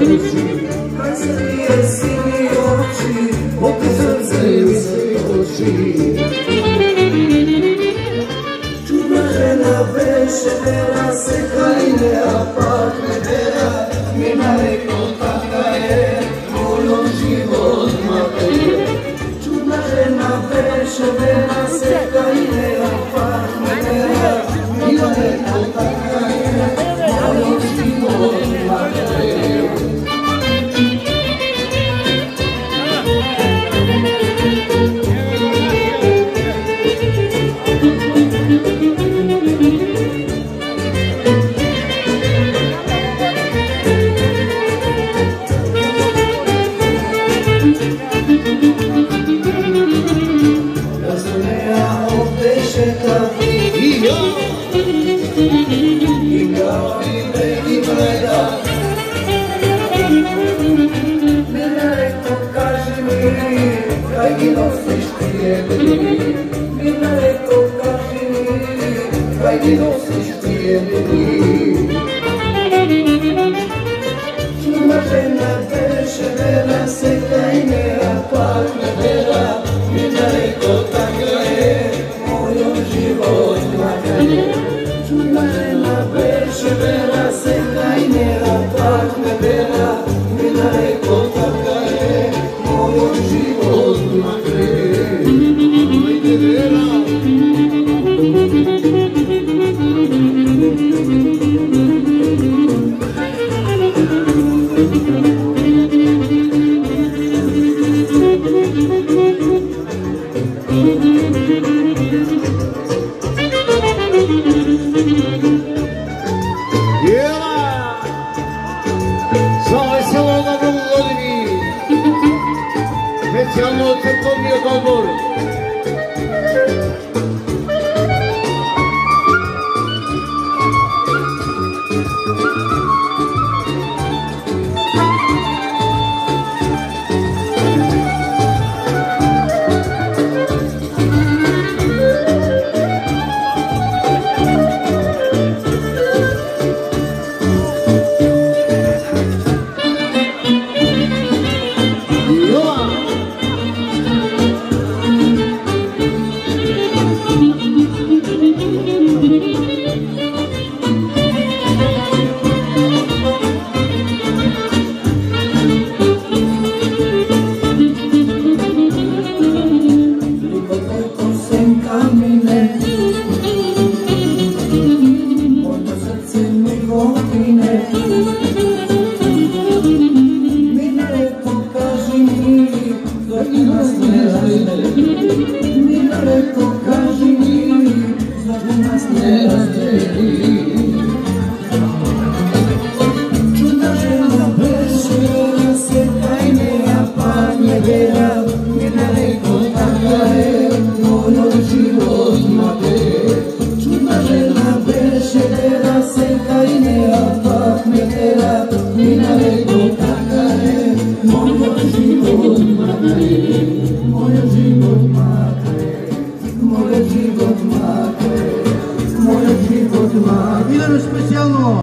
oči, kad se nije sivi oči, opet srce mi se oči. Čudna žena beše, vera se hajde, a pak ne vera, mi nareko taka je, mojom život mate je. Čudna žena beše, vera se hajde, a pak ne vera, mi nareko taka je, mojom život mate je. Kaj mi nosiš ti jedini, Mirna reko kaži mi, kaj mi nosiš ti jedini. Čudna žena beše, vera se kaj ne, a pak ne vera, Mirna reko taka je, mojom život maka je. Čudna žena beše, vera se kaj ne, a pak ne vera, Mirna reko taka je, mojom život maka je. Ajde vera. Specijalno od crkovnog odbora. Mirna reko kaži mi, zašto nas ne razdeli. Mirna reko kaži mi, zašto nas ne razdeli. Čudna žena beše, vera se hajde, a pak ne vera, Mirna reko taka je, mojom život mate je. Čudna žena beše, vera se hajde, a pak ne vera, Mirna reko taka je, mojom život mate je. Mojom život mate je, mojom život mate je, mojom život mate je. Idemo specijalno.